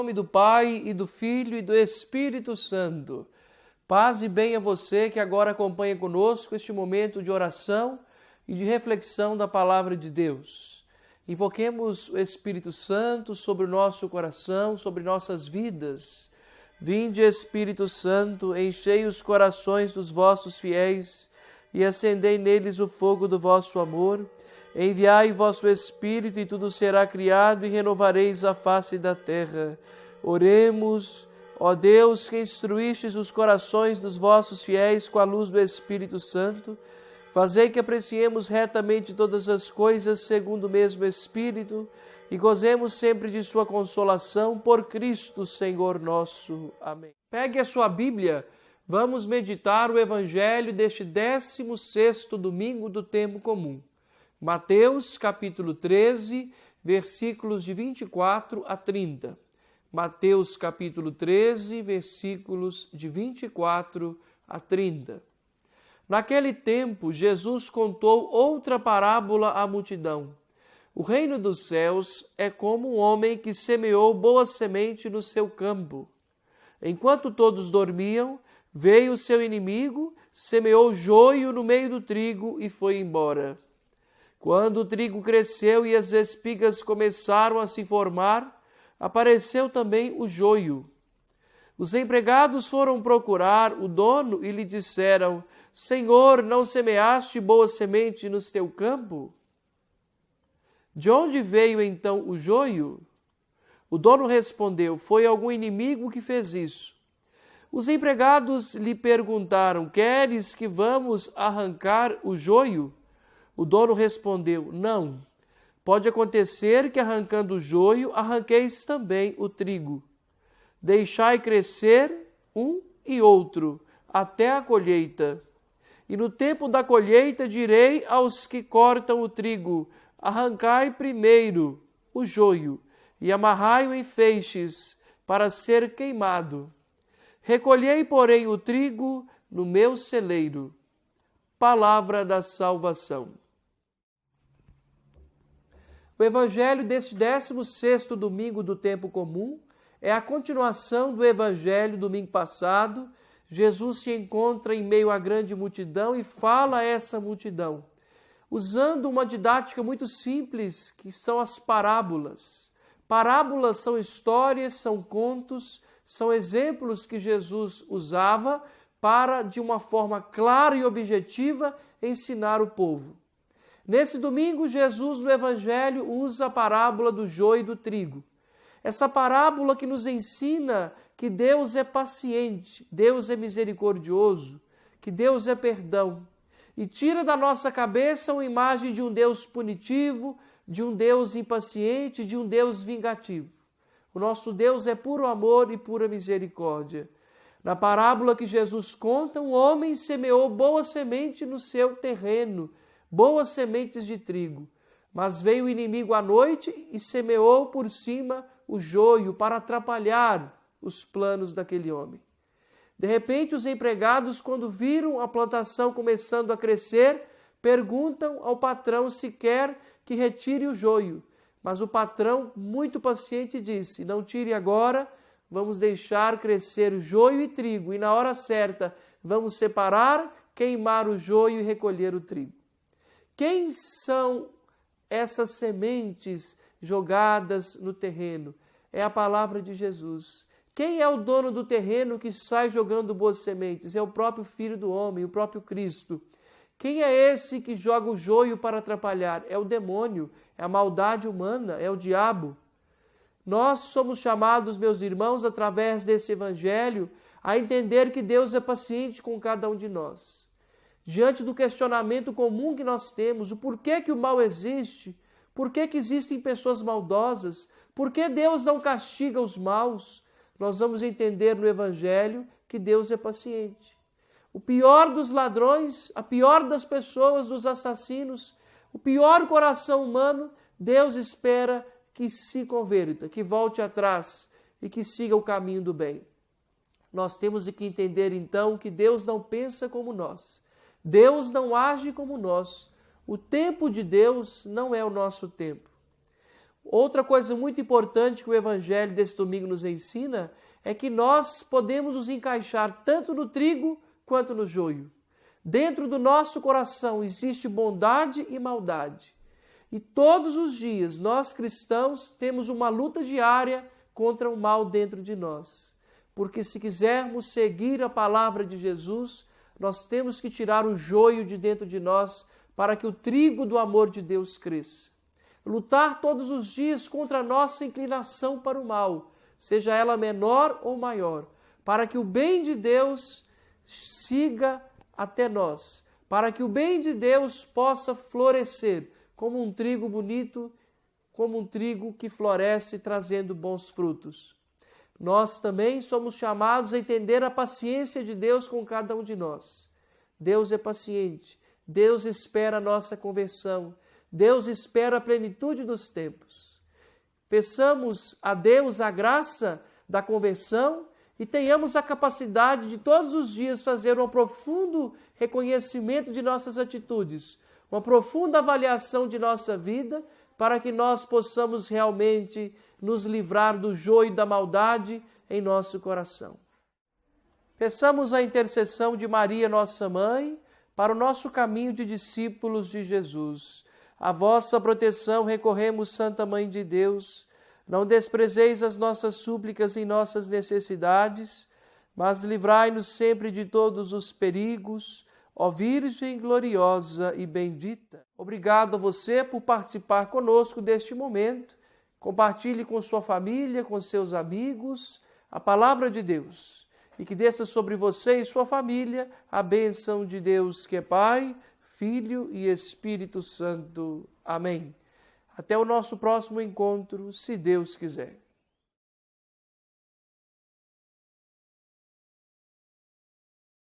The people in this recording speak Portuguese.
nome do Pai, e do Filho, e do Espírito Santo. Paz e bem a você que agora acompanha conosco este momento de oração e de reflexão da Palavra de Deus. Invoquemos o Espírito Santo sobre o nosso coração, sobre nossas vidas. Vinde, Espírito Santo, enchei os corações dos vossos fiéis e acendei neles o fogo do vosso amor. Enviai vosso Espírito e tudo será criado e renovareis a face da terra. Oremos, ó Deus, que instruístes os corações dos vossos fiéis com a luz do Espírito Santo, fazei que apreciemos retamente todas as coisas segundo o mesmo Espírito e gozemos sempre de sua consolação por Cristo, Senhor nosso. Amém. Pegue a sua Bíblia, vamos meditar o Evangelho deste 16º domingo do tempo comum. Mateus, capítulo 13, versículos de 24 a 30. Mateus, capítulo 13, versículos de 24 a 30. Naquele tempo, Jesus contou outra parábola à multidão. O reino dos céus é como um homem que semeou boa semente no seu campo. Enquanto todos dormiam, veio o seu inimigo, semeou joio no meio do trigo e foi embora. Quando o trigo cresceu e as espigas começaram a se formar, apareceu também o joio. Os empregados foram procurar o dono e lhe disseram: Senhor, não semeaste boa semente no teu campo? De onde veio então o joio? O dono respondeu: Foi algum inimigo que fez isso. Os empregados lhe perguntaram: Queres que vamos arrancar o joio? O dono respondeu: Não. Pode acontecer que arrancando o joio, arranqueis também o trigo. Deixai crescer um e outro, até a colheita. E no tempo da colheita direi aos que cortam o trigo: Arrancai primeiro o joio, e amarrai-o em feixes, para ser queimado. Recolhei, porém, o trigo no meu celeiro. Palavra da salvação. O Evangelho deste 16º domingo do tempo comum é a continuação do Evangelho do domingo passado. Jesus se encontra em meio à grande multidão e fala a essa multidão, usando uma didática muito simples, que são as parábolas. Parábolas são histórias, são contos, são exemplos que Jesus usava para, de uma forma clara e objetiva, ensinar o povo. Nesse domingo, Jesus no Evangelho usa a parábola do joio e do trigo. Essa parábola que nos ensina que Deus é paciente, Deus é misericordioso, que Deus é perdão. E tira da nossa cabeça uma imagem de um Deus punitivo, de um Deus impaciente, de um Deus vingativo. O nosso Deus é puro amor e pura misericórdia. Na parábola que Jesus conta, um homem semeou boa semente no seu terreno, boas sementes de trigo. Mas veio o inimigo à noite e semeou por cima o joio para atrapalhar os planos daquele homem. De repente, os empregados, quando viram a plantação começando a crescer, perguntam ao patrão se quer que retire o joio. Mas o patrão, muito paciente, disse: Não tire agora, vamos deixar crescer joio e trigo, e na hora certa vamos separar, queimar o joio e recolher o trigo. Quem são essas sementes jogadas no terreno? É a palavra de Jesus. Quem é o dono do terreno que sai jogando boas sementes? É o próprio Filho do Homem, o próprio Cristo. Quem é esse que joga o joio para atrapalhar? É o demônio, é a maldade humana, é o diabo. Nós somos chamados, meus irmãos, através desse Evangelho, a entender que Deus é paciente com cada um de nós. Diante do questionamento comum que nós temos, o porquê que o mal existe, por que existem pessoas maldosas, por que Deus não castiga os maus, nós vamos entender no Evangelho que Deus é paciente. O pior dos ladrões, a pior das pessoas, dos assassinos, o pior coração humano, Deus espera que se converta, que volte atrás e que siga o caminho do bem. Nós temos que entender então que Deus não pensa como nós. Deus não age como nós. O tempo de Deus não é o nosso tempo. Outra coisa muito importante que o Evangelho desse domingo nos ensina é que nós podemos nos encaixar tanto no trigo quanto no joio. Dentro do nosso coração existe bondade e maldade. E todos os dias nós cristãos temos uma luta diária contra o mal dentro de nós. Porque se quisermos seguir a palavra de Jesus, nós temos que tirar o joio de dentro de nós para que o trigo do amor de Deus cresça. Lutar todos os dias contra a nossa inclinação para o mal, seja ela menor ou maior, para que o bem de Deus siga até nós, para que o bem de Deus possa florescer como um trigo bonito, como um trigo que floresce trazendo bons frutos. Nós também somos chamados a entender a paciência de Deus com cada um de nós. Deus é paciente, Deus espera a nossa conversão, Deus espera a plenitude dos tempos. Peçamos a Deus a graça da conversão e tenhamos a capacidade de todos os dias fazer um profundo reconhecimento de nossas atitudes, uma profunda avaliação de nossa vida, para que nós possamos realmente nos livrar do joio da maldade em nosso coração. Peçamos a intercessão de Maria, nossa mãe, para o nosso caminho de discípulos de Jesus. A vossa proteção recorremos, Santa Mãe de Deus. Não desprezeis as nossas súplicas em nossas necessidades, mas livrai-nos sempre de todos os perigos, ó Virgem gloriosa e bendita. Obrigado a você por participar conosco deste momento. Compartilhe com sua família, com seus amigos, a palavra de Deus. E que desça sobre você e sua família a bênção de Deus, que é Pai, Filho e Espírito Santo. Amém. Até o nosso próximo encontro, se Deus quiser.